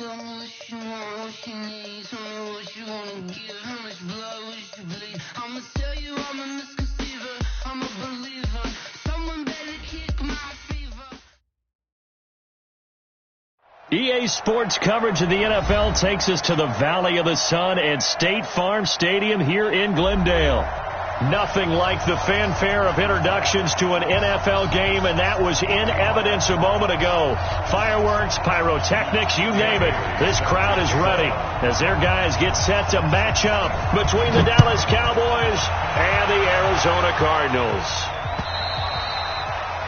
Tell me what you want, what you need. Tell me what you wanna give. How much blood would you bleed? I'ma tell you I'm a misconceiver. I'm a believer. Someone better kick my fever. EA Sports coverage of the NFL takes us to the Valley of the Sun at State Farm Stadium here in Glendale. Nothing like the fanfare of introductions to an NFL game, and that was in evidence a moment ago. Fireworks, pyrotechnics, you name it. This crowd is ready as their guys get set to match up between the Dallas Cowboys and the Arizona Cardinals.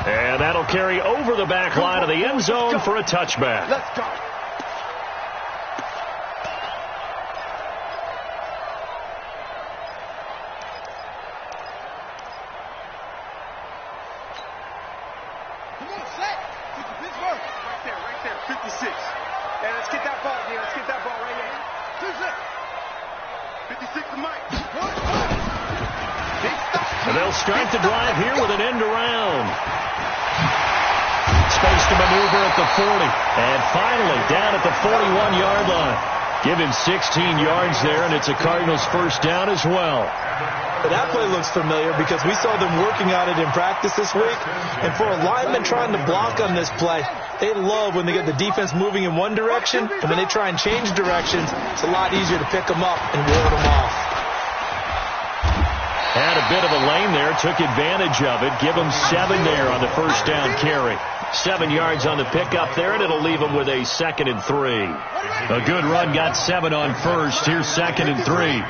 And that'll carry over the back line of the end zone for a touchback. Let's go. Right there, 56. And let's get that ball, dude. Let's get that ball right here. 56 to Mike. And they'll start the drive here with an end around. Space to maneuver at the 40. And finally down at the 41-yard line. Give him 16 yards there, and it's a Cardinals first down as well. That play looks familiar because we saw them working on it in practice this week. And for a lineman trying to block on this play, they love when they get the defense moving in one direction, and when they try and change directions, it's a lot easier to pick them up and ward them off. Had a bit of a lane there, took advantage of it. Give him 7 there on the first down carry. 7 yards on the pickup there, and it'll leave him with a 2nd and 3. A good run got 7 on first. Here's 2nd and 3.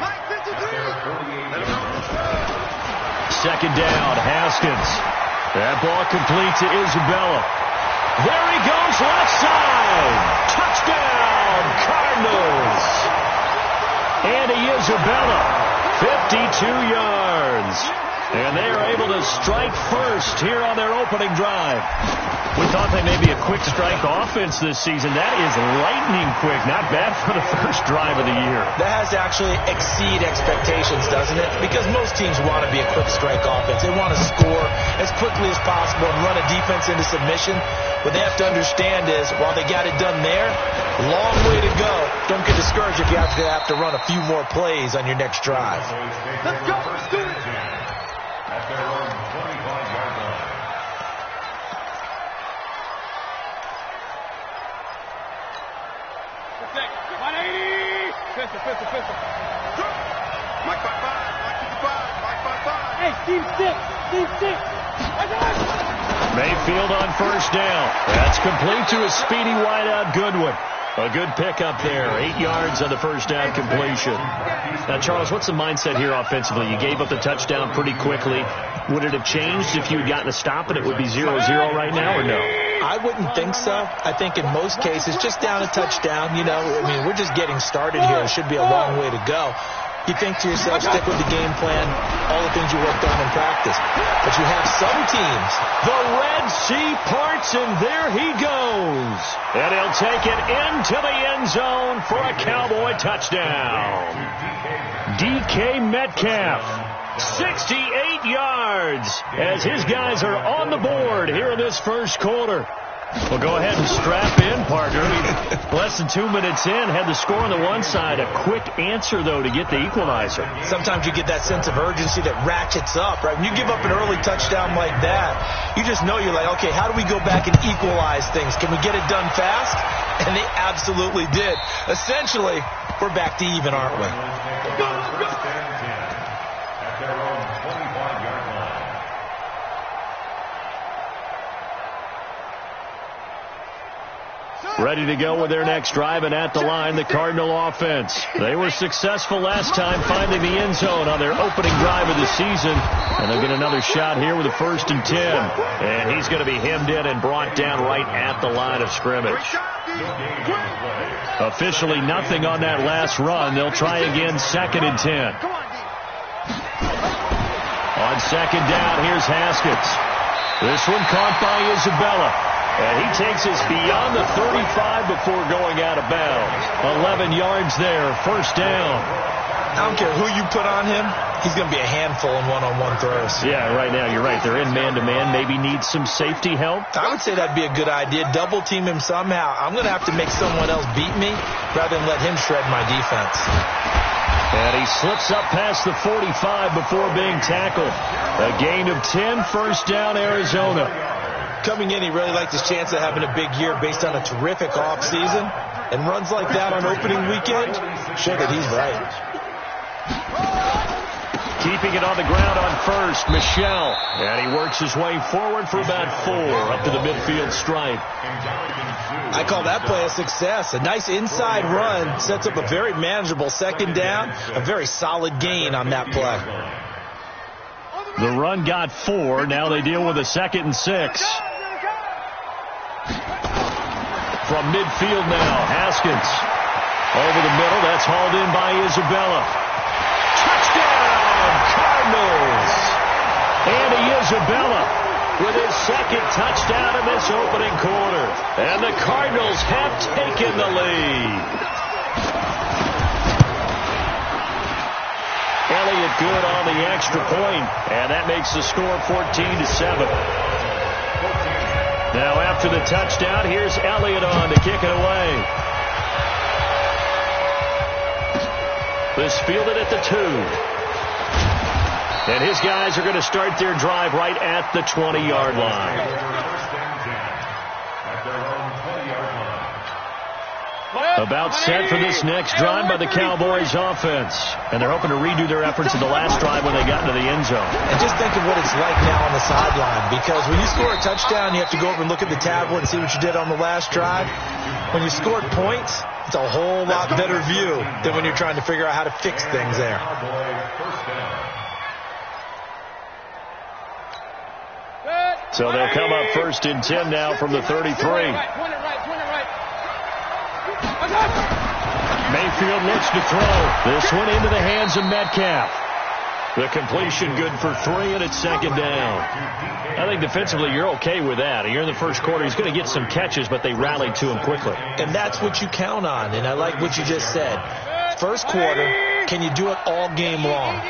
Second down, Haskins. That ball complete to Isabella. There he goes, left side. Touchdown, Cardinals. Andy Isabella, 52 yards. And they are able to strike first here on their opening drive. We thought they may be a quick strike offense this season. That is lightning quick. Not bad for the first drive of the year. That has to actually exceed expectations, doesn't it? Because most teams want to be a quick strike offense. They want to score as quickly as possible and run a defense into submission. What they have to understand is, while they got it done there, long way to go. Don't get discouraged if you have to run a few more plays on your next drive. Let's go. Let's do it. At their own 25-yard line. Pistol. Mike 5-5. Mike 55. Mike 5-5. Hey, Steve 6. Mayfield on first down. That's complete to a speedy wideout Goodwin. A good pickup there. 8 yards on the first down completion. Now, Charles, what's the mindset here offensively? You gave up the touchdown pretty quickly. Would it have changed if you had gotten a stop and it would be 0-0 right now, or no? I wouldn't think so. I think in most cases, just down a touchdown, we're just getting started here. It should be a long way to go. You think to yourself, stick with the game plan, all the things you worked on in practice. But you have some teams. The Red Sea parts, and there he goes. And he'll take it into the end zone for a Cowboy touchdown. DK Metcalf, 68 yards, as his guys are on the board here in this first quarter. Well, go ahead and strap in, partner. Less than 2 minutes in, had the score on the one side. A quick answer, though, to get the equalizer. Sometimes you get that sense of urgency that ratchets up, right? When you give up an early touchdown like that, you just know you're like, okay, how do we go back and equalize things? Can we get it done fast? And they absolutely did. Essentially, we're back to even, aren't we? At their own 25-yard line. Ready to go with their next drive, and at the line, the Cardinal offense. They were successful last time finding the end zone on their opening drive of the season, and they'll get another shot here with a 1st and 10. And he's going to be hemmed in and brought down right at the line of scrimmage. Officially nothing on that last run. They'll try again 2nd and 10. On second down, here's Haskins. This one caught by Isabella. And he takes us beyond the 35 before going out of bounds. 11 yards there, first down. I don't care who you put on him, he's going to be a handful in one-on-one throws. Yeah, right now you're right. They're in man-to-man. Maybe need some safety help. I would say that'd be a good idea. Double team him somehow. I'm going to have to make someone else beat me rather than let him shred my defense. And he slips up past the 45 before being tackled. A gain of 10, first down, Arizona. Coming in, he really liked his chance of having a big year based on a terrific offseason. And runs like that on opening weekend show that he's right. Keeping it on the ground on first, Michel. And he works his way forward for about 4 up to the midfield stripe. I call that play a success. A nice inside run sets up a very manageable second down. A very solid gain on that play. The run got 4. Now they deal with a 2nd and 6. From midfield now, Haskins. Over the middle, that's hauled in by Isabella. Touchdown, Cardinals! Andy Isabella with his 2nd touchdown in this opening quarter. And the Cardinals have taken the lead. Elliott good on the extra point, and that makes the score 14-7. Now after the touchdown, here's Elliott on to kick it away. This fielded at the 2. And his guys are going to start their drive right at the 20-yard line. About set for this next drive by the Cowboys offense. And they're hoping to redo their efforts in the last drive when they got into the end zone. And just think of what it's like now on the sideline. Because when you score a touchdown, you have to go over and look at the tablet and see what you did on the last drive. When you scored points, it's a whole lot better view than when you're trying to figure out how to fix things there. So they'll come up 1st and 10 now from the 33. Mayfield looks to throw. This one into the hands of Metcalf. The completion good for 3, and it's 2nd down. I think defensively you're okay with that. Here in the first quarter, he's going to get some catches, but they rallied to him quickly. And that's what you count on, and I like what you just said. First quarter, can you do it all game long?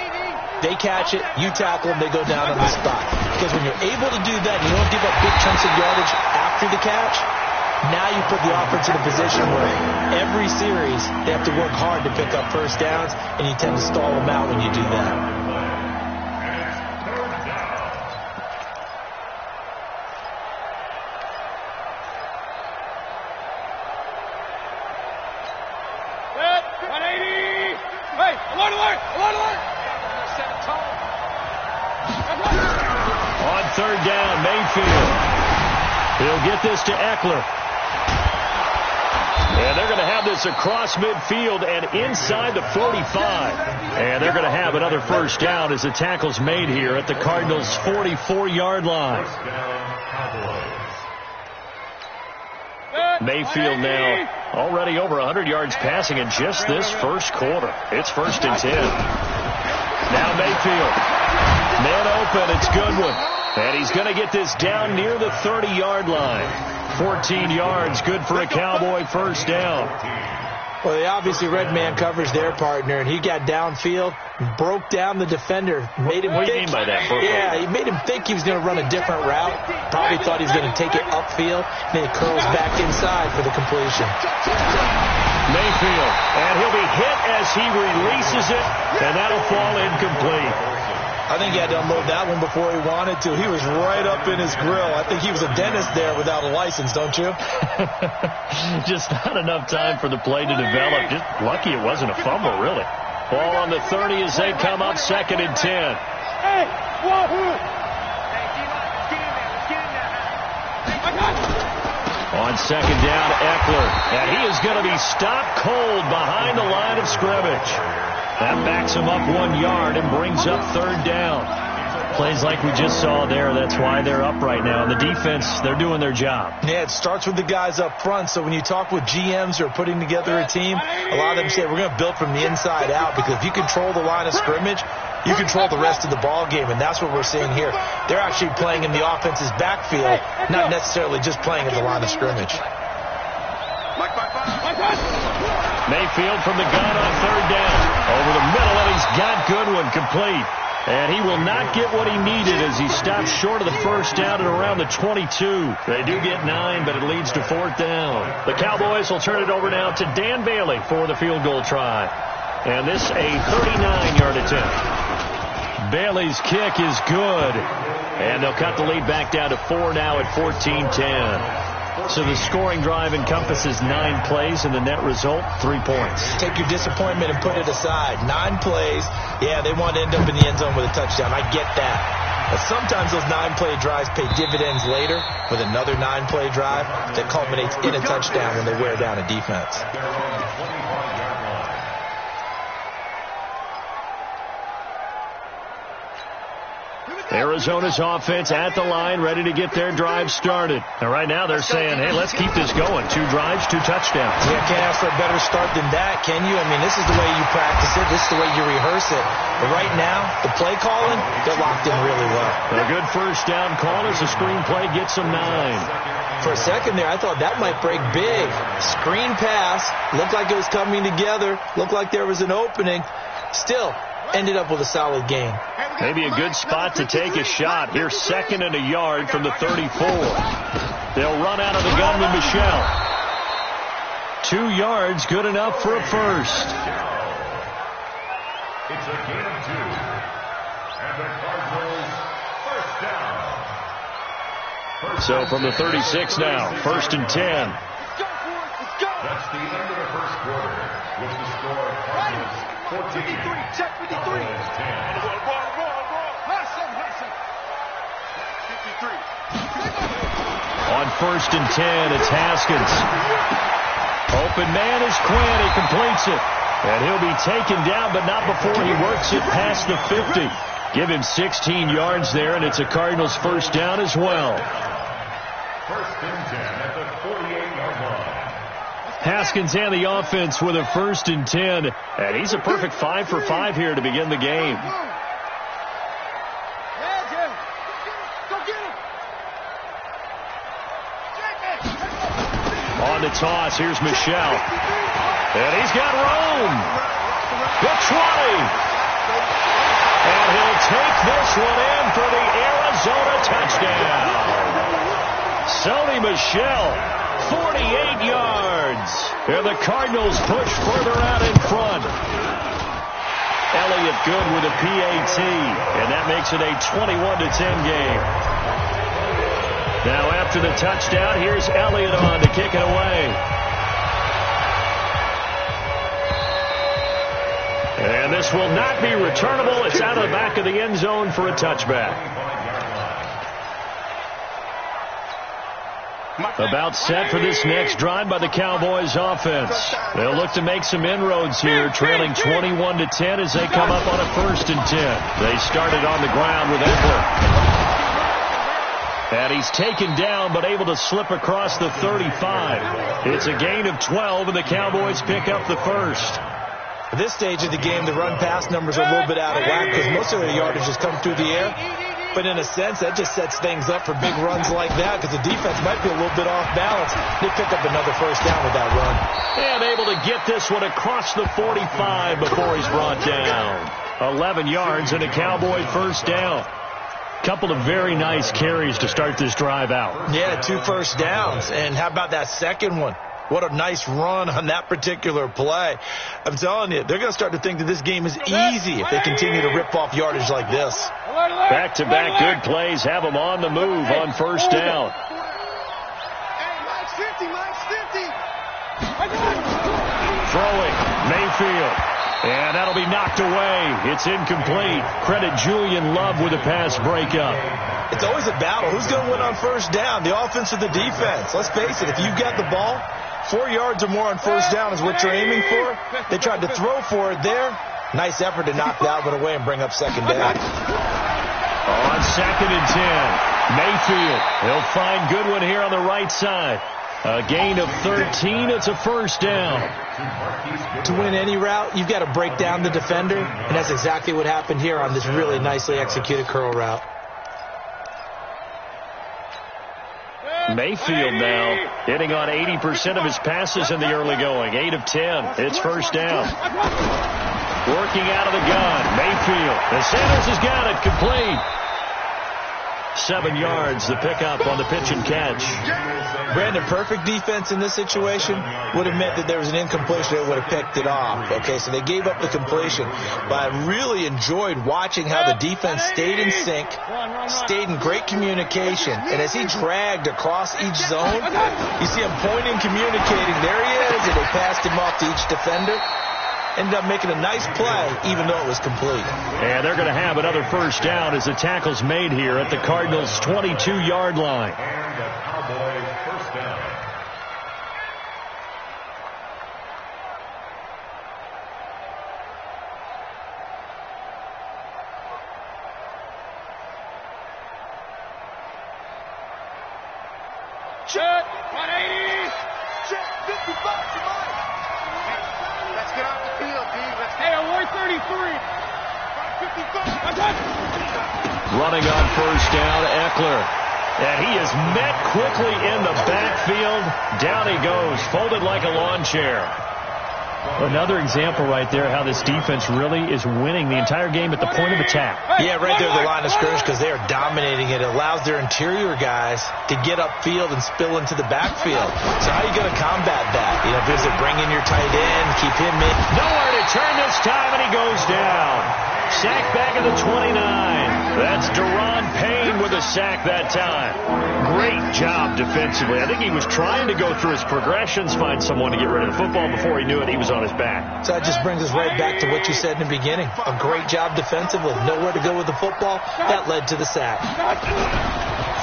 They catch it, you tackle them, they go down on the spot. Because when you're able to do that and you don't give up big chunks of yardage after the catch, now you put the offense in a position where every series they have to work hard to pick up first downs, and you tend to stall them out when you do that. On 3rd down, Mayfield. He'll get this to Eckler. And they're going to have this across midfield and inside the 45. And they're going to have another first down as the tackle's made here at the Cardinals' 44-yard line. Mayfield now already over 100 yards passing in just this first quarter. It's 1st and 10. Now Mayfield. Man open, it's Goodwin. And he's going to get this down near the 30-yard line. 14 yards, good for a Cowboy first down. Well, they obviously read man coverage their partner, and he got downfield, broke down the defender, made him What do you think. mean by that? Yeah, he made him think he was going to run a different route. Probably thought he was going to take it upfield, and then he curls back inside for the completion. Mayfield, and he'll be hit as he releases it, and that'll fall incomplete. I think he had to unload that one before he wanted to. He was right up in his grill. I think he was a dentist there without a license, don't you? Just not enough time for the play to develop. Just lucky it wasn't a fumble, really. Ball on the 30 as they come up 2nd and 10. Hey, On 2nd down, Eckler. And he is going to be stopped cold behind the line of scrimmage. That backs him up 1 yard and brings up 3rd down. Plays like we just saw there. That's why they're up right now. And the defense, they're doing their job. Yeah, it starts with the guys up front. So when you talk with GMs who are putting together a team, a lot of them say we're going to build from the inside out, because if you control the line of scrimmage, you control the rest of the ball game, and that's what we're seeing here. They're actually playing in the offense's backfield, not necessarily just playing at the line of scrimmage. Mike, 5-5. Mayfield from the gun on third down. Over the middle, and he's got Goodwin complete. And he will not get what he needed as he stops short of the first down at around the 22. They do get 9, but it leads to fourth down. The Cowboys will turn it over now to Dan Bailey for the field goal try. And this a 39-yard attempt. Bailey's kick is good. And they'll cut the lead back down to 4 now at 14-10. So the scoring drive encompasses 9 plays, and the net result, 3 points. Take your disappointment and put it aside. 9 plays. Yeah, they want to end up in the end zone with a touchdown. I get that. But sometimes those 9-play drives pay dividends later with another 9-play drive that culminates in a touchdown when they wear down a defense. Arizona's offense at the line, ready to get their drive started. And right now they're saying, hey, let's keep this going. 2 drives, 2 touchdowns. Yeah, can't ask for a better start than that, can you? I mean, this is the way you practice it. This is the way you rehearse it. But right now, the play calling, they're locked in really well. A good first down call as the screen play gets them 9. For a second there, I thought that might break big. Screen pass, looked like it was coming together, looked like there was an opening. Still, ended up with a solid game. Maybe a good spot to take a shot. Here's 2nd and a yard from the 34. They'll run out of the gun with Michelle. 2 yards, good enough for a first. It's a gain of 2. And the Cardinals first down. So from the 36 now, 1st and 10. That's the end of the first quarter with the score Cardinals 14. Check 53. 10. On 1st and 10, it's Haskins. Open man is Quinn. He completes it. And he'll be taken down, but not before he works it past the 50. Give him 16 yards there, and it's a Cardinals first down as well. 1st and 10 at the 48-yard line. Haskins and the offense with a 1st and 10. And he's a perfect 5 for 5 here to begin the game. On the toss, here's Michelle. And he's got room. The 20. And he'll take this one in for the Arizona touchdown. Sony Michel, 48 yards. And the Cardinals push further out in front. Elliott good with a PAT. And that makes it a 21-10 game. Now after the touchdown, here's Elliott on to kick it away. And this will not be returnable. It's out of the back of the end zone for a touchback. About set for this next drive by the Cowboys offense. They'll look to make some inroads here, trailing 21-10 as they come up on a 1st and 10. They started on the ground with Eckler. And he's taken down, but able to slip across the 35. It's a gain of 12, and the Cowboys pick up the first. At this stage of the game, the run-pass numbers are a little bit out of whack because most of their yardage has come through the air. But in a sense, that just sets things up for big runs like that because the defense might be a little bit off balance. They pick up another first down with that run. And able to get this one across the 45 before he's brought down. 11 yards and a Cowboy first down. Couple of very nice carries to start this drive out. Yeah, 2 first downs. And how about that second one? What a nice run on that particular play. I'm telling you, they're going to start to think that this game is easy if they continue to rip off yardage like this. Back-to-back good plays have them on the move on first down. Throwing, Mayfield. And that'll be knocked away. It's incomplete. Credit Julian Love with a pass breakup. It's always a battle. Who's going to win on first down, the offense or the defense? Let's face it, if you've got the ball, 4 yards or more on first down is what you're aiming for. They tried to throw for it there. Nice effort to knock that one away and bring up second down. On 2nd and 10, Mayfield. He'll find Goodwin here on the right side. A gain of 13. It's a first down. To win any route, you've got to break down the defender, and that's exactly what happened here on this really nicely executed curl route. Mayfield now hitting on 80% of his passes in the early going. 8 of 10. It's first down. Working out of the gun. Mayfield. And Sanders has got it. Complete. 7 yards, the pickup on the pitch and catch. Brandon, perfect defense in this situation would have meant that there was an incompletion that would have picked it off. Okay, so they gave up the completion. But I really enjoyed watching how the defense stayed in sync, stayed in great communication. And as he dragged across each zone, you see him pointing, communicating. There he is, and they passed him off to each defender. Ended up making a nice play, even though it was complete. And they're going to have another first down as the tackle's made here at the Cardinals' 22-yard line. And the Cowboys first down. Check, 180. Check, 55 to mine. Let's get off the field, D. Let's Hey, award 33. 55. Running on first down, Eckler. And he is met quickly in the backfield. Down he goes, folded like a lawn chair. Another example right there how this defense really is winning the entire game at the point of attack. Yeah, right there at the line of scrimmage because they are dominating it. It allows their interior guys to get upfield and spill into the backfield. So how are you going to combat that? You know, visit, bring in your tight end, keep him in. Nowhere to turn this time, and he goes down. Sack back at the 29. That's Deron Payne with a sack that time. Great job defensively. I think he was trying to go through his progressions, find someone to get rid of the football. Before he knew it, he was on his back. So that just brings us right back to what you said in the beginning. A great job defensively. Nowhere to go with the football. That led to the sack.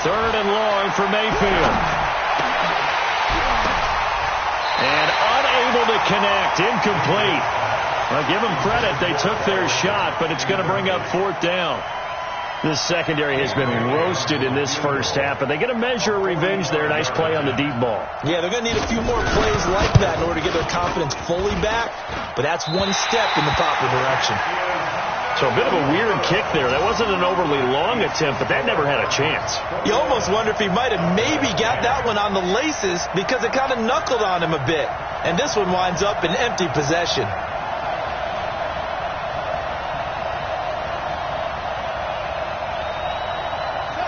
3rd and long for Mayfield. And unable to connect. Incomplete. Well, give them credit. They took their shot, but it's going to bring up 4th down. This secondary has been roasted in this first half, but they get a measure of revenge there. Nice play on the deep ball. Yeah, they're going to need a few more plays like that in order to get their confidence fully back, but that's one step in the proper direction. So a bit of a weird kick there. That wasn't an overly long attempt, but that never had a chance. You almost wonder if he might have maybe got that one on the laces because it kind of knuckled on him a bit. And this one winds up in empty possession.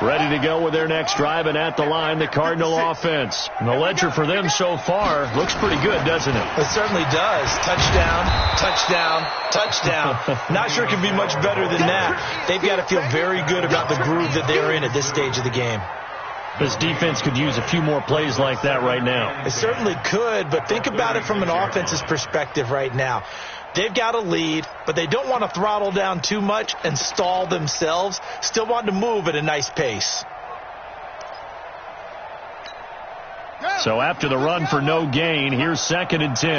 Ready to go with their next drive, and at the line, the Cardinal offense. And the ledger for them so far looks pretty good, doesn't it? It certainly does. Touchdown, touchdown, touchdown. Not sure it can be much better than that. They've got to feel very good about the groove that they're in at this stage of the game. This defense could use a few more plays like that right now. It certainly could, but think about it from an offense's perspective right now. They've got a lead, but they don't want to throttle down too much and stall themselves. Still want to move at a nice pace. So after the run for no gain, here's 2nd and 10.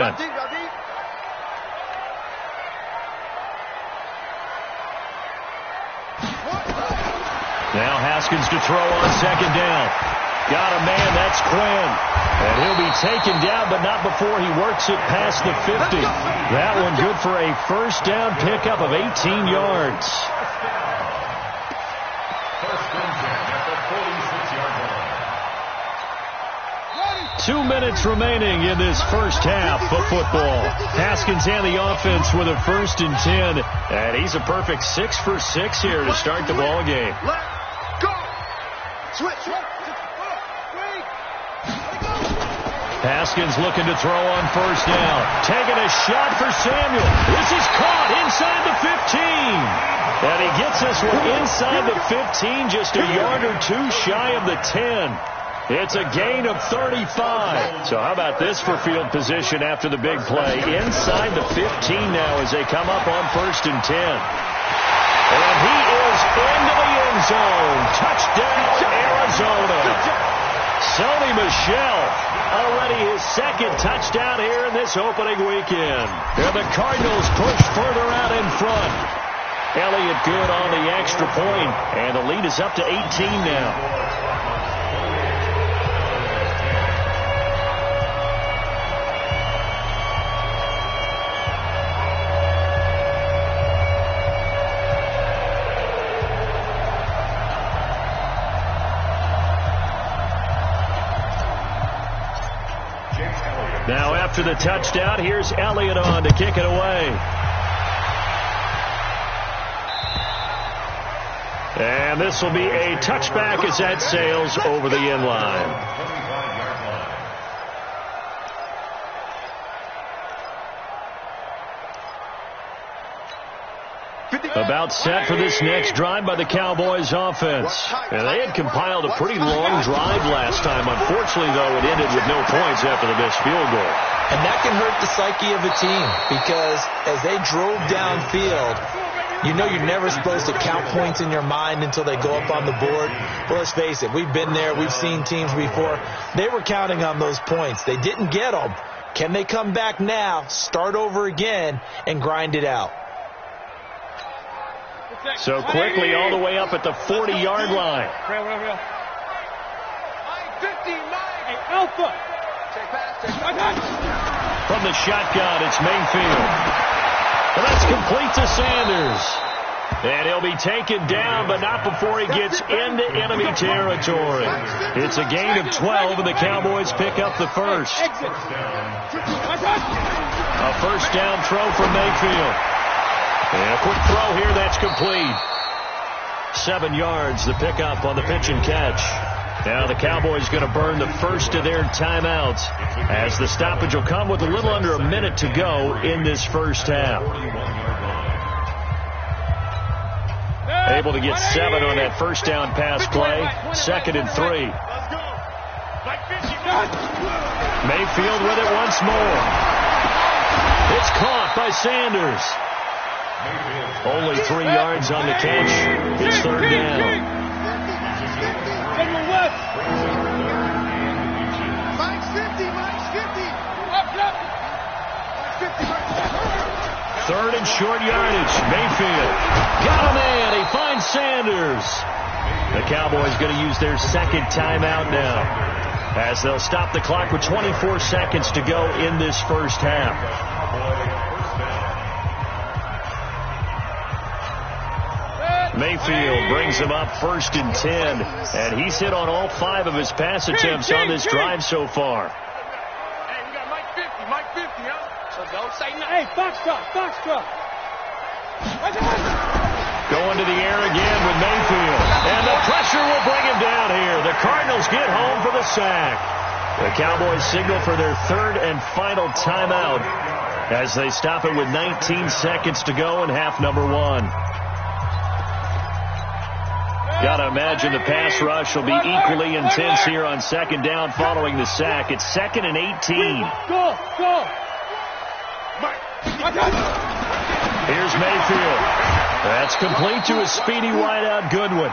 Now Haskins to throw on 2nd down. Got a man, that's Quinn. And he'll be taken down, but not before he works it past the 50. That one good for a first down pickup of 18 yards. First and 10 at the 46-yard line. 2 minutes remaining in this first half of football. Haskins and the offense with a 1st and 10. And he's a perfect 6 for 6 here to start the ball game. Let's go. Switch. Haskins looking to throw on first down. Taking a shot for Samuel. This is caught inside the 15. And he gets this one inside the 15, just a yard or two shy of the 10. It's a gain of 35. So how about this for field position after the big play? Inside the 15 now as they come up on 1st and 10. And he is into the end zone. Touchdown, Arizona. Sony Michel, already his 2nd touchdown here in this opening weekend. And the Cardinals push further out in front. Elliott good on the extra point, and the lead is up to 18 now. Now after the touchdown, here's Elliott on to kick it away. And this will be a touchback as that sails over the end line. About set for this next drive by the Cowboys offense. And they had compiled a pretty long drive last time. Unfortunately, though, it ended with no points after the missed field goal. And that can hurt the psyche of a team because as they drove downfield, you know you're never supposed to count points in your mind until they go up on the board. Well, let's face it, we've been there. We've seen teams before. They were counting on those points. They didn't get them. Can they come back now, start over again, and grind it out? So quickly all the way up at the 40-yard line. From the shotgun, it's Mayfield. Well, that's complete to Sanders. And he'll be taken down, but not before he gets into enemy territory. It's a gain of 12, and the Cowboys pick up the first. A first down throw from Mayfield. And a quick throw here, that's complete. 7 yards, the pickup on the pitch and catch. Now the Cowboys going to burn the first of their timeouts as the stoppage will come with a little under a minute to go in this first half. Able to get 7 on that first down pass play. 2nd and 3. Mayfield with it once more. It's caught by Sanders. Only 3 yards on the catch. It's 3rd down. Third and short yardage. Mayfield got a man. He finds Sanders. The Cowboys going to use their second timeout now as they'll stop the clock with 24 seconds to go in this first half. Mayfield brings him up 1st and 10, and he's hit on all 5 of his pass attempts on this drive so far. Hey, we got Mike 50, Mike 50, huh? So don't say nothing. Hey, Foxtrot. Going to the air again with Mayfield, and the pressure will bring him down here. The Cardinals get home for the sack. The Cowboys signal for their 3rd and final timeout as they stop it with 19 seconds to go in half number 1. Got to imagine the pass rush will be equally intense here on 2nd down following the sack. It's 2nd and 18. Go. Here's Mayfield. That's complete to a speedy wideout Goodwin.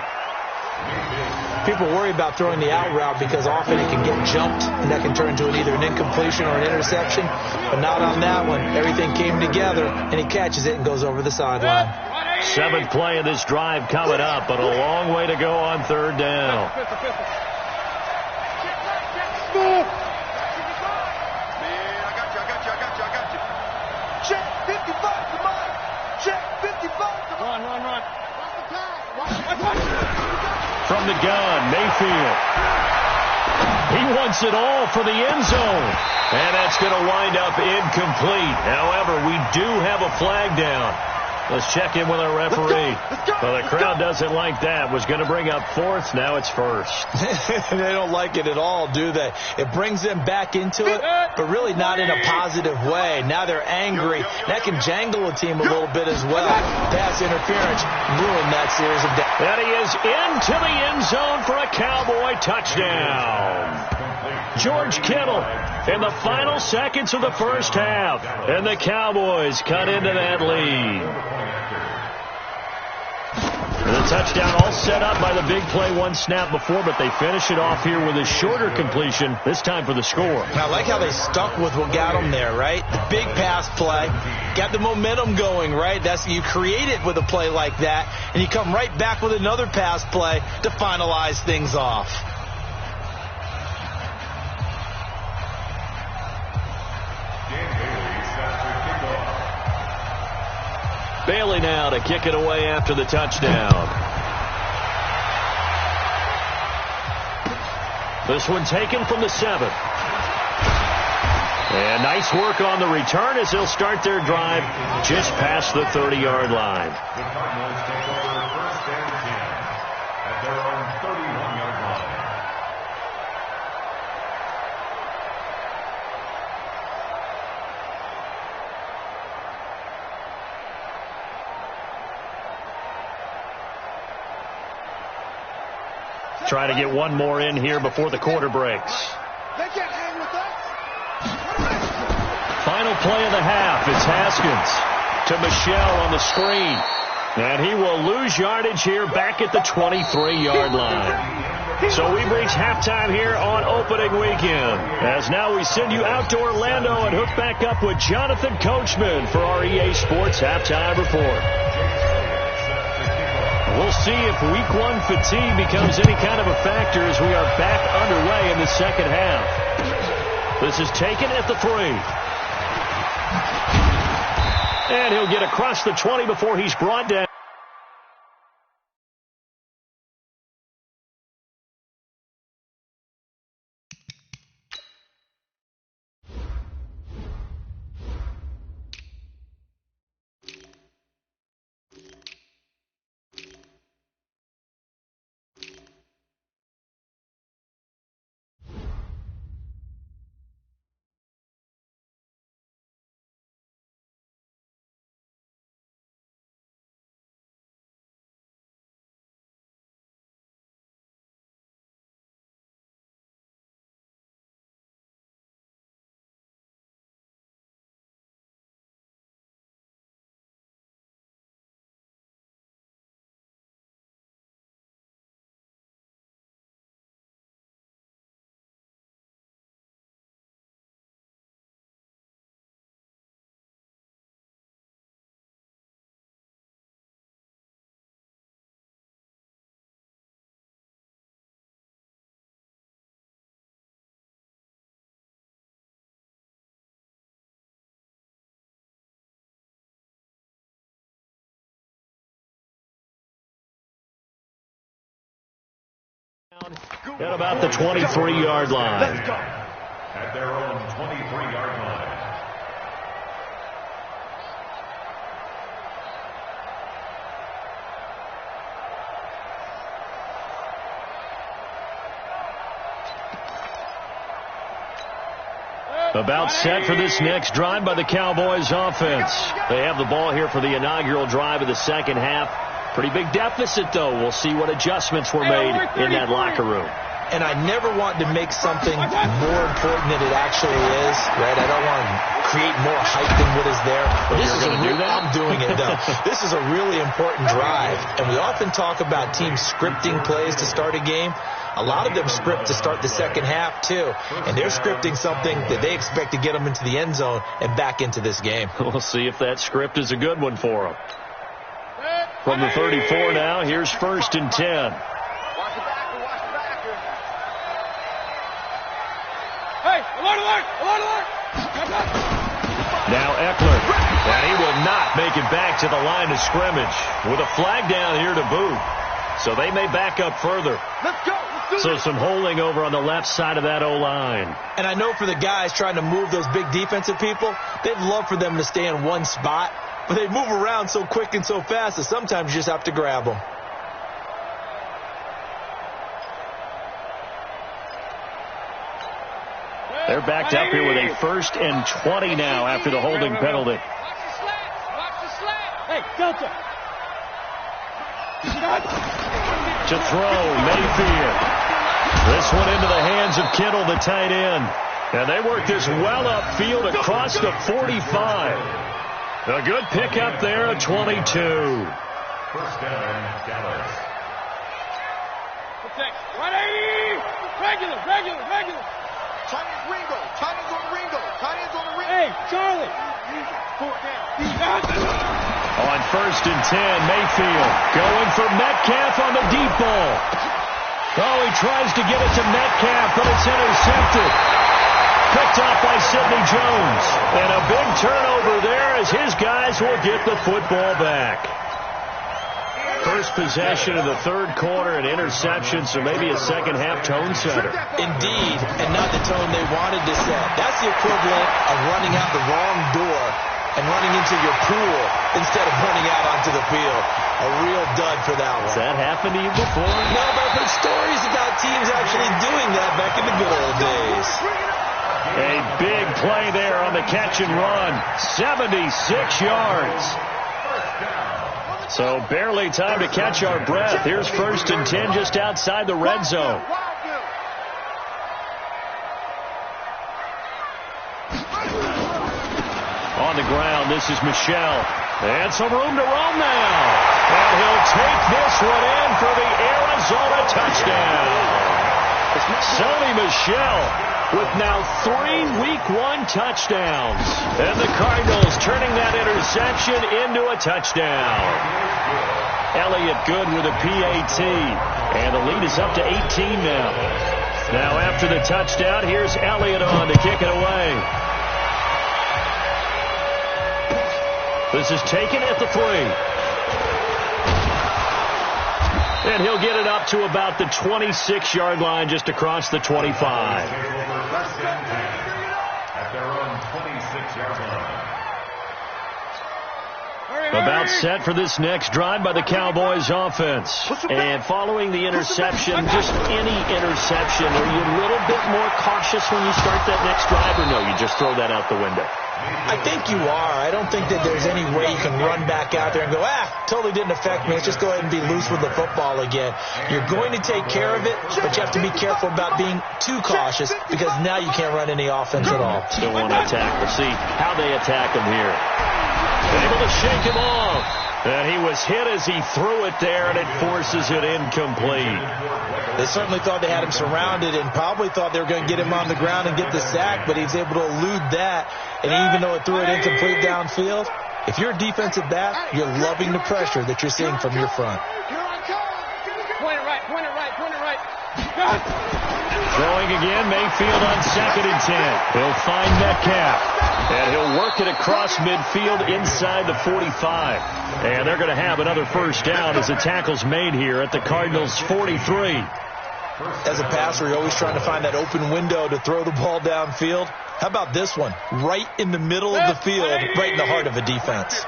People worry about throwing the out route because often it can get jumped, and that can turn into either an incompletion or an interception. But not on that one. Everything came together, and he catches it and goes over the sideline. 7th play of this drive coming up, but a long way to go on 3rd down. Check 55 to Mike. Check 55 to Mike. Run. From the gun, Mayfield. He wants it all for the end zone. And that's going to wind up incomplete. However, we do have a flag down. Let's check in with our referee. Well, the crowd doesn't like that. Was going to bring up 4th. Now it's 1st. They don't like it at all, do they? It brings them back into it, but really not in a positive way. Now they're angry. That can jangle a team a little bit as well. Pass interference ruined that series of downs. And he is into the end zone for a Cowboy touchdown. George Kittle in the final seconds of the first half. And the Cowboys cut into that lead. The touchdown all set up by the big play 1 snap before, but they finish it off here with a shorter completion, this time for the score. I like how they stuck with what got them there, right? The big pass play, got the momentum going, right? You create it with a play like that, and you come right back with another pass play to finalize things off. Bailey now to kick it away after the touchdown. This one taken from the 7. And nice work on the return as they'll start their drive just past the 30-yard line. The Cardinals take over first and 10 at their own 31-yard line. Try to get one more in here before the quarter breaks. They can't hang with us. Final play of the half. It's Haskins to Michelle on the screen. And he will lose yardage here back at the 23-yard line. So we've reached halftime here on opening weekend. As now we send you out to Orlando and hook back up with Jonathan Coachman for our EA Sports Halftime Report. We'll see if Week 1 fatigue becomes any kind of a factor as we are back underway in the second half. This is taken at the 3. And he'll get across the 20 before he's brought down. At about the 23-yard line. Let's go. At their own 23-yard line. About set for this next drive by the Cowboys offense. They have the ball here for the inaugural drive of the second half. Pretty big deficit, though. We'll see what adjustments were made in that locker room. And I never want to make something more important than it actually is, right? I don't want to create more hype than what is there. But you're going to do that? I'm doing it, though. This is a really important drive. And we often talk about teams scripting plays to start a game. A lot of them script to start the second half, too. And they're scripting something that they expect to get them into the end zone and back into this game. We'll see if that script is a good one for them. From the 34 now, here's 1st and 10. Watch the backer, watch the backer. Hey, alert, alert, alert, alert. Now Eckler, and he will not make it back to the line of scrimmage with a flag down here to boot. So they may back up further. Let's go. Let's do So this. some holding over on the left side of that O-line. And I know for the guys trying to move those big defensive people, they'd love for them to stay in one spot. But they move around so quick and so fast that sometimes you just have to grab them. They're backed up here with a 1st and 20 now after the holding penalty. Watch the slats. Watch the slats. Hey, Delta. To throw, Mayfield. This one into the hands of Kittle, the tight end. And they work this well upfield across the 45. A good pickup there at 22. First down, Dallas. Protect. 180. Regular, regular, regular. Tight ends Ringo. Tight ends on Ringo. Tight ends on the Ringo. Hey, Charlie. Fourth down. On 1st and 10, Mayfield going for Metcalf on the deep ball. Oh, he tries to get it to Metcalf, but it's intercepted. Picked off by Sidney Jones. And a big turnover there as his guys will get the football back. First possession of the third quarter, an interception, so maybe a second-half tone setter. Indeed, and not the tone they wanted to set. That's the equivalent of running out the wrong door and running into your pool instead of running out onto the field. A real dud for that one. Has that happened to you before? No, but I've heard stories about teams actually doing that back in the good old days. A big play there on the catch and run. 76 yards. So barely time to catch our breath. Here's 1st and 10 just outside the red zone. On the ground, this is Michel. And some room to roam now. And he'll take this one in for the Arizona touchdown. Sony Michel with now 3 Week 1 touchdowns. And the Cardinals turning that interception into a touchdown. Elliott good with a PAT. And the lead is up to 18 now. Now after the touchdown, here's Elliott on to kick it away. This is taken at the 3. And he'll get it up to about the 26-yard line just across the 25. At their own 26-yard line. About set for this next drive by the Cowboys offense. And following the interception, just any interception, are you a little bit more cautious when you start that next drive, or no, you just throw that out the window? I think you are. I don't think that there's any way you can run back out there and go, totally didn't affect me. Let's just go ahead and be loose with the football again. You're going to take care of it, but you have to be careful about being too cautious because now you can't run any offense at all. Still want to attack. We'll see how they attack him here. Able to shake him off. And he was hit as he threw it there, and it forces it incomplete. They certainly thought they had him surrounded and probably thought they were going to get him on the ground and get the sack, but he's able to elude that. And even though it threw it incomplete downfield, if you're a defensive back, you're loving the pressure that you're seeing from your front. Point it right. Throwing again, Mayfield on 2nd and 10. He'll find Metcalf. And he'll work it across midfield inside the 45. And they're going to have another first down as the tackle's made here at the Cardinals' 43. As a passer, you're always trying to find that open window to throw the ball downfield. How about this one? Right in the middle of the field, right in the heart of a defense.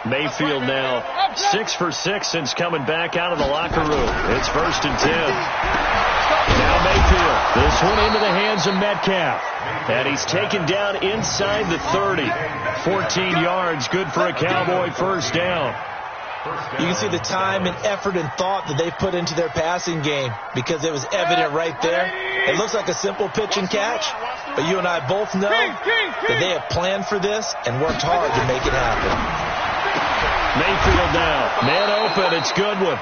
Mayfield now 6 for 6 since coming back out of the locker room. It's 1st and 10. Now Mayfield. This one into the hands of Metcalf. And he's taken down inside the 30. 14 yards, good for a Cowboy first down. You can see the time and effort and thought that they've put into their passing game because it was evident right there. It looks like a simple pitch and catch, but you and I both know that they have planned for this and worked hard to make it happen. Mayfield now. Man open. It's Goodwin.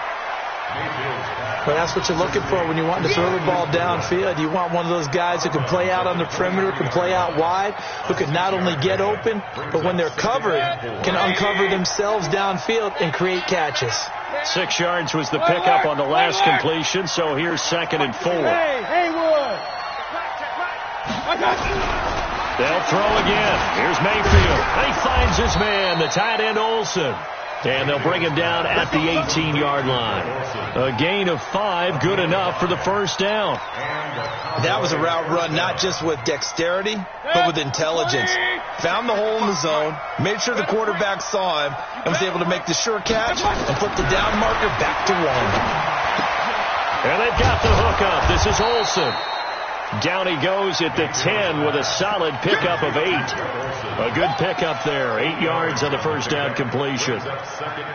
But that's what you're looking for when you want to throw the ball downfield. You want one of those guys who can play out on the perimeter, can play out wide, who can not only get open, but when they're covered, can uncover themselves downfield and create catches. 6 yards was the pickup on the last completion, so here's 2nd and 4. Haywood. They'll throw again. Here's Mayfield. He finds his man, the tight end Olsen. And they'll bring him down at the 18-yard line. A gain of 5, good enough for the first down. That was a route run not just with dexterity, but with intelligence. Found the hole in the zone, made sure the quarterback saw him, and was able to make the sure catch and put the down marker back to 1. And they've got the hook up. This is Olsen. Down he goes at the 10 with a solid pickup of 8. A good pickup there. 8 yards on the first down completion.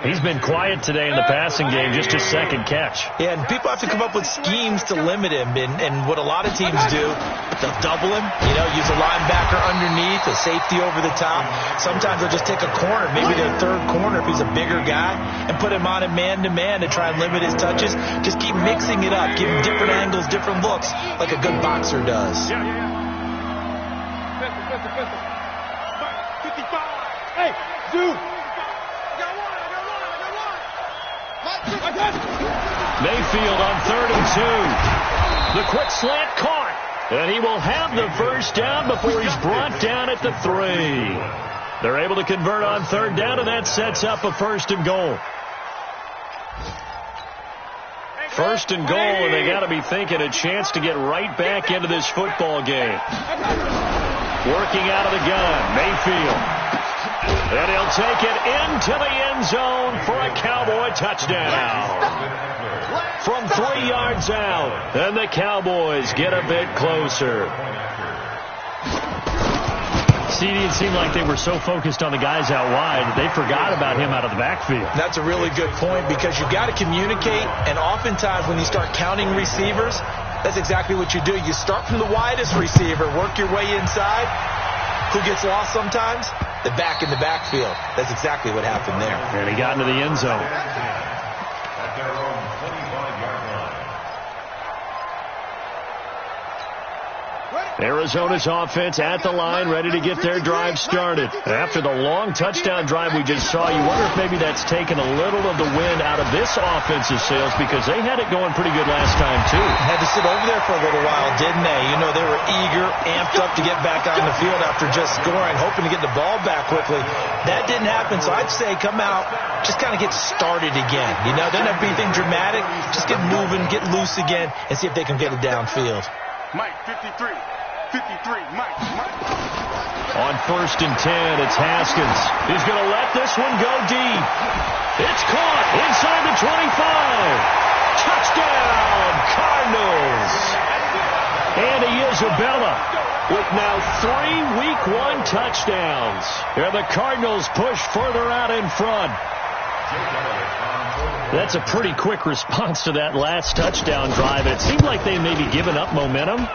He's been quiet today in the passing game, just his second catch. Yeah, and people have to come up with schemes to limit him. And what a lot of teams do, they'll double him, use a linebacker underneath, a safety over the top. Sometimes they'll just take a corner, maybe their third corner if he's a bigger guy, and put him on a man-to-man to try and limit his touches. Just keep mixing it up, give him different angles, different looks, like a good boxer does. Hey, dude. Mayfield on 3rd and 2. The quick slant caught. And he will have the first down before he's brought down at the 3. They're able to convert on 3rd down, and that sets up a 1st and goal. First and goal, and they got to be thinking a chance to get right back into this football game. Working out of the gun, Mayfield. And he'll take it into the end zone for a Cowboy touchdown. From 3 yards out, and the Cowboys get a bit closer. It seemed like they were so focused on the guys out wide that they forgot about him out of the backfield. That's a really good point because you've got to communicate, and oftentimes when you start counting receivers, that's exactly what you do. You start from the widest receiver, work your way inside. Who gets lost sometimes? The back in the backfield. That's exactly what happened there. And he got into the end zone. At their own 25-yard line. Arizona's offense at the line, ready to get their drive started. After the long touchdown drive we just saw, you wonder if maybe that's taken a little of the wind out of this offensive sails because they had it going pretty good last time, too. Had to sit over there for a little while, didn't they? You know, they were eager, amped up to get back on the field after just scoring, hoping to get the ball back quickly. That didn't happen, so I'd say come out, just kind of get started again. You know, doesn't have to be anything dramatic. Just get moving, get loose again, and see if they can get it downfield. Mike, 53. 53, Mike. On 1st and 10, it's Haskins. He's going to let this one go deep. It's caught inside the 25. Touchdown, Cardinals. Andy Isabella with now 3 Week 1 touchdowns. And the Cardinals push further out in front. That's a pretty quick response to that last touchdown drive. It seemed like they may be giving up momentum.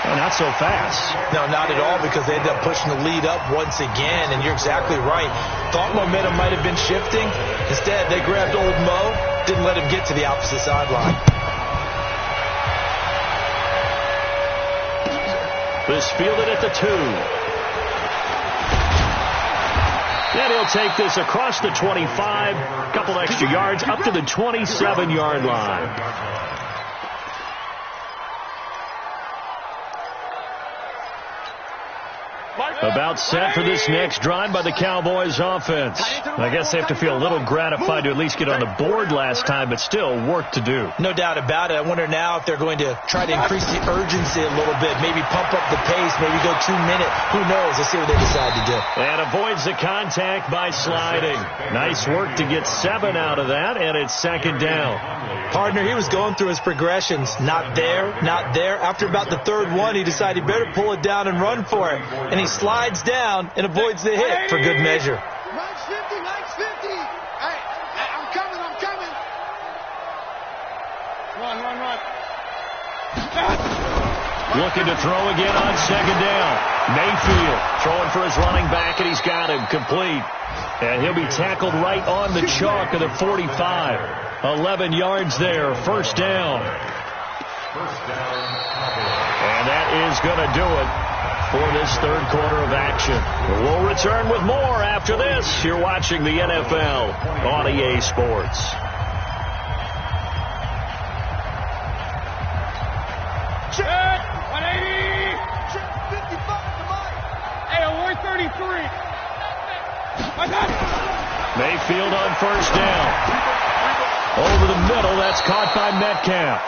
Oh, not so fast. No, not at all, because they ended up pushing the lead up once again, and you're exactly right. Thought momentum might have been shifting. Instead, they grabbed old Mo, didn't let him get to the opposite sideline. This fielded at the 2. And he'll take this across the 25, a couple extra yards, up to the 27-yard line. About set for this next drive by the Cowboys offense. I guess they have to feel a little gratified to at least get on the board last time, but still work to do. No doubt about it. I wonder now if they're going to try to increase the urgency a little bit, maybe pump up the pace, maybe go 2 minute. Who knows? Let's see what they decide to do. And avoids the contact by sliding. Nice work to get 7 out of that, and it's 2nd down. Partner, he was going through his progressions. Not there, not there. After about the 3rd one, he decided he better pull it down and run for it. And he slides down and avoids the hit for good measure. Mike's 50, Mike's 50. Hey, I'm coming. Run. Looking to throw again on 2nd down. Mayfield throwing for his running back, and he's got him complete. And he'll be tackled right on the chalk of the 45. 11 yards there, 1st down. And that is going to do it for this 3rd quarter of action. We'll return with more after this. You're watching the NFL on EA Sports. Check! 180! Check 55 to Mike. Hey, 133! Mayfield on 1st down. Over the middle, that's caught by Metcalf.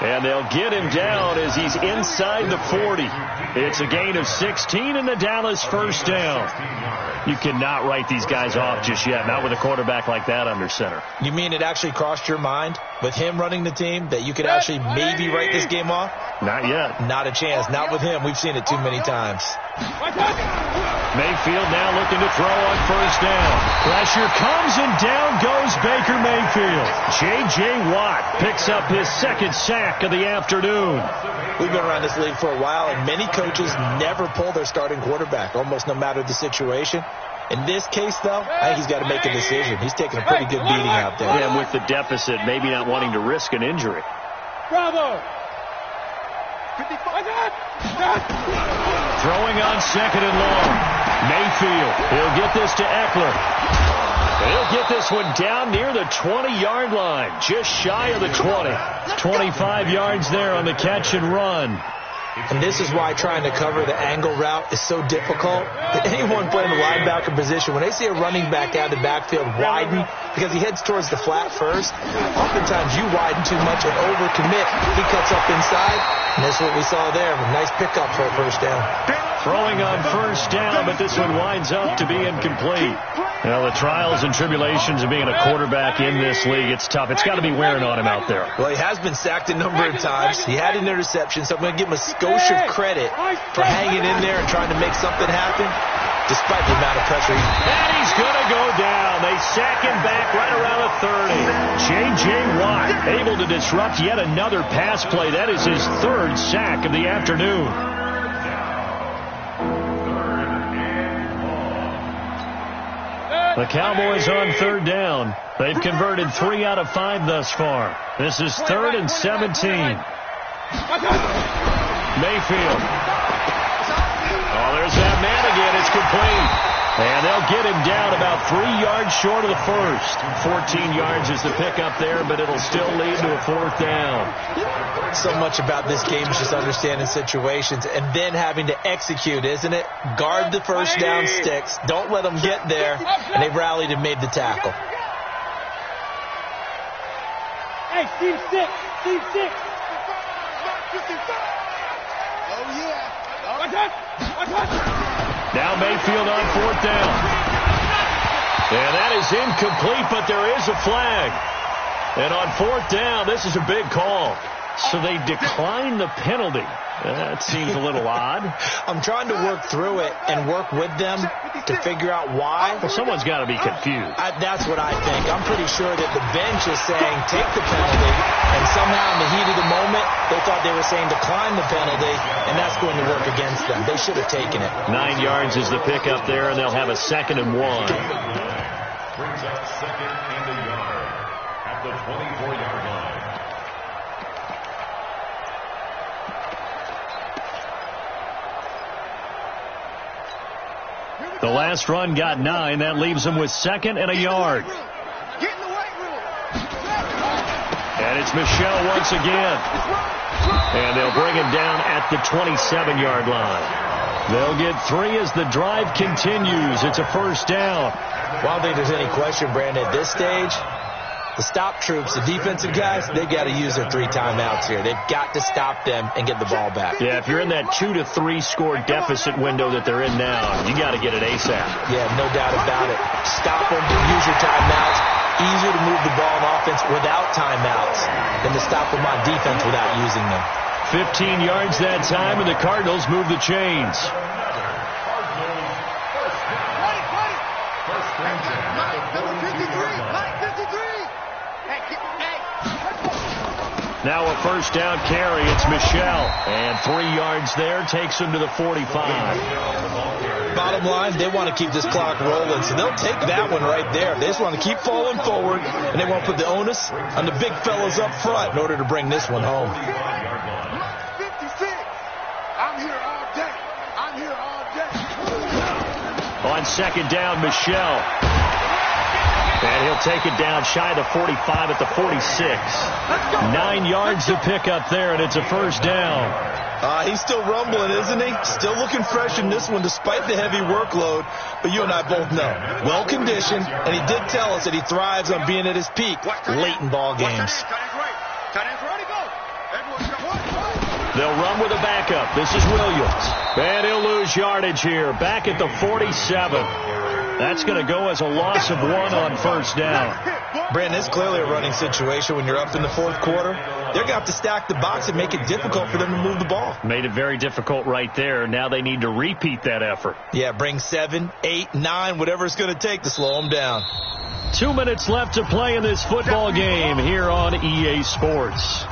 And they'll get him down as he's inside the 40. It's a gain of 16 in the Dallas 1st down. You cannot write these guys off just yet, not with a quarterback like that under center. You mean it actually crossed your mind with him running the team that you could actually maybe write this game off? Not yet. Not a chance. Not with him. We've seen it too many times. Mayfield now looking to throw on 1st down. Pressure comes and down goes Baker Mayfield. J.J. Watt picks up his 2nd sack of the afternoon. We've been around this league for a while, and many coaches never pull their starting quarterback, almost no matter the situation. In this case, though, I think he's got to make a decision. He's taking a pretty good beating out there. And with the deficit, maybe not wanting to risk an injury. Bravo! Throwing on 2nd and long. Mayfield, he'll get this to Eckler. He'll get this one down near the 20-yard line, just shy of the 20. 25 yards there on the catch and run. And this is why trying to cover the angle route is so difficult. Anyone playing the linebacker position, when they see a running back out of the backfield widen because he heads towards the flat first, oftentimes you widen too much and overcommit. He cuts up inside, and that's what we saw there. A nice pickup for a first down. Throwing on first down, but this one winds up to be incomplete. Well, the trials and tribulations of being a quarterback in this league, it's tough. It's got to be wearing on him out there. Well, he has been sacked a number of times. He had an interception, so I'm going to give him a skosh of credit for hanging in there and trying to make something happen, despite the amount of pressure. And he's going to go down. They sack him back right around the 30. J.J. Watt able to disrupt yet another pass play. That is his third sack of the afternoon. The Cowboys on third down. They've converted 3 out of 5 thus far. This is 3rd and 17. Mayfield. Oh, there's that man again. It's complete. And they'll get him down about 3 yards short of the first. 14 yards is the pickup there, but it'll still lead to a 4th down. So much about this game is just understanding situations and then having to execute, isn't it? Guard the first down sticks. Don't let them get there. And they rallied and made the tackle. Hey, Team 6. Team 6. Oh, yeah. Watch out. Watch out. Now Mayfield on 4th down. And that is incomplete, but there is a flag. And on 4th down, this is a big call. So they decline the penalty. That seems a little odd. I'm trying to work through it and work with them to figure out why. Well, someone's got to be confused. That's what I think. I'm pretty sure that the bench is saying take the penalty, and somehow in the heat of the moment, they thought they were saying decline the penalty, and that's going to work against them. They should have taken it. 9 yards is the pickup there, and they'll have a 2nd and 1. Brings up 2nd and a yard at the 24-yard line. The last run got 9. That leaves them with 2nd and a yard. Get in the weight room. And it's Michelle once again. And they'll bring him down at the 27-yard line. They'll get 3 as the drive continues. It's a first down. Well, I don't think there's any question, Brandon, at this stage. The stop troops, the defensive guys, they've got to use their 3 timeouts here. They've got to stop them and get the ball back. Yeah, if you're in that 2 to 3 score deficit window that they're in now, you got to get it ASAP. Yeah, no doubt about it. Stop them, use your timeouts. Easier to move the ball on offense without timeouts than to stop them on defense without using them. 15 yards that time, and the Cardinals move the chains. Now a first down carry. It's Michelle. And 3 yards there takes him to the 45. Bottom line, they want to keep this clock rolling, so they'll take that one right there. They just want to keep falling forward, and they want to put the onus on the big fellas up front in order to bring this one home. 56. I'm here all day. I'm here all day. On 2nd down, Michelle. And he'll take it down shy of the 45 at the 46. 9 yards to pick up there, and it's a first down. He's still rumbling, isn't he? Still looking fresh in this one despite the heavy workload. But you and I both know, well-conditioned, and he did tell us that he thrives on being at his peak late in ball games. They'll run with a backup. This is Williams. And he'll lose yardage here. Back at the 47. That's going to go as a loss of 1 on first down. Brandon, it's clearly a running situation when you're up in the 4th quarter. They're going to have to stack the box and make it difficult for them to move the ball. Made it very difficult right there. Now they need to repeat that effort. Yeah, bring 7, 8, 9, whatever it's going to take to slow them down. 2 minutes left to play in this football game here on EA Sports.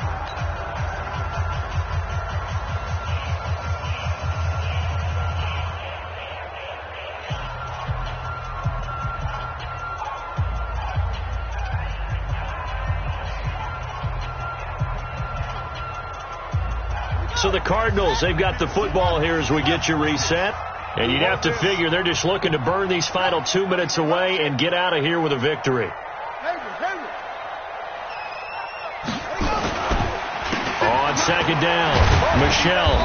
So the Cardinals, they've got the football here as we get you reset. And you'd have to figure they're just looking to burn these final 2 minutes away and get out of here with a victory. On 2nd down, Michelle.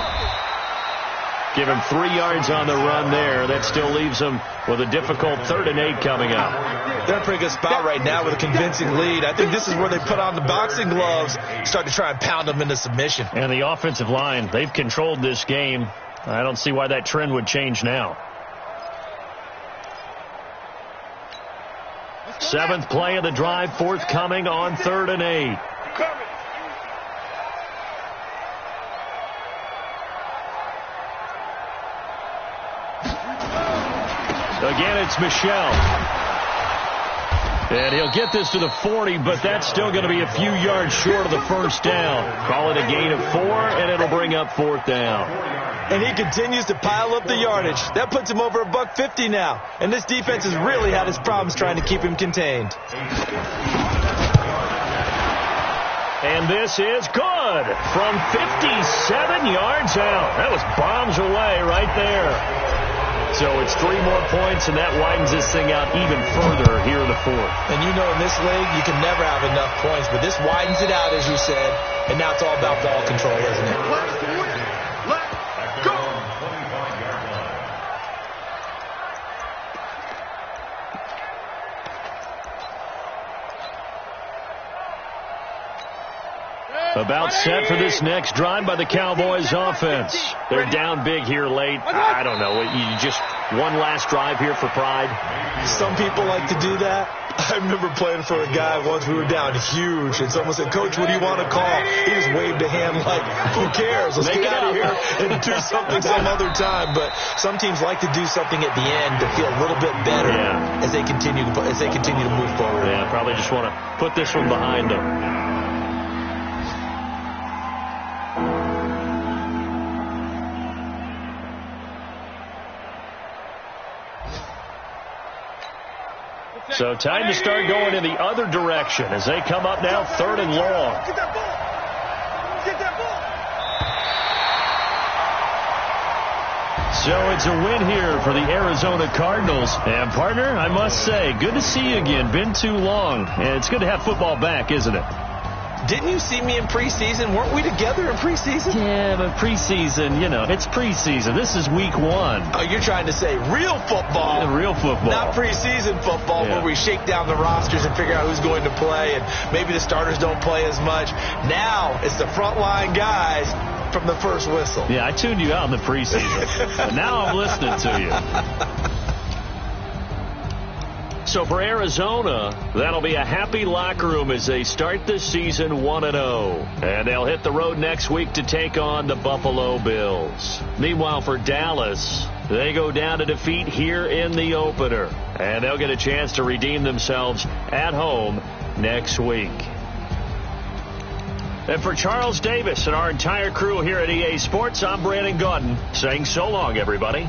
Give him 3 yards on the run there. That still leaves him with a difficult 3rd and 8 coming up. They're in a pretty good spot right now with a convincing lead. I think this is where they put on the boxing gloves, start to try and pound them into submission. And the offensive line, they've controlled this game. I don't see why that trend would change now. 7th play of the drive, forthcoming on 3rd and 8. Again, it's Michel. And he'll get this to the 40, but that's still going to be a few yards short of the first down. Call it a gain of 4, and it'll bring up 4th down. And he continues to pile up the yardage. That puts him over $150 now. And this defense has really had its problems trying to keep him contained. And this is good from 57 yards out. That was bombs away right there. So it's 3 more points, and that widens this thing out even further here in the 4th. And you know in this league, you can never have enough points, but this widens it out, as you said, and now it's all about ball control, isn't it? Let's go! About set for this next drive by the Cowboys offense. They're down big here late. I don't know. You just one last drive here for pride. Some people like to do that. I remember playing for a guy once. We were down huge, and someone said, "Coach, what do you want to call?" He just waved a hand like, "Who cares? Let's get out of here and do something some other time." But some teams like to do something at the end to feel a little bit better as they continue to move forward. Yeah, probably just want to put this one behind them. So time to start going in the other direction as they come up now 3rd and long. Get that ball! Get that ball! So it's a win here for the Arizona Cardinals. And, partner, I must say, good to see you again. Been too long. And it's good to have football back, isn't it? Didn't you see me in preseason? Weren't we together in preseason? Yeah, but preseason, it's preseason. This is week 1. Oh, you're trying to say real football. Yeah, real football. Not preseason football where we shake down the rosters and figure out who's going to play, and maybe the starters don't play as much. Now it's the frontline guys from the first whistle. Yeah, I tuned you out in the preseason. But now I'm listening to you. So for Arizona, that'll be a happy locker room as they start the season 1-0. And they'll hit the road next week to take on the Buffalo Bills. Meanwhile, for Dallas, they go down to defeat here in the opener. And they'll get a chance to redeem themselves at home next week. And for Charles Davis and our entire crew here at EA Sports, I'm Brandon Gaudin saying so long, everybody.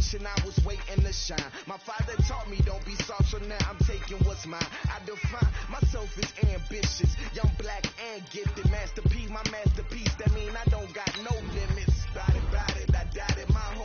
generation, I was waiting to shine. My father taught me don't be soft, so now I'm taking what's mine. I define myself as ambitious, young, black, and gifted. Masterpiece, my masterpiece, that mean I don't got no limits. Bout it, I doubt it, my home.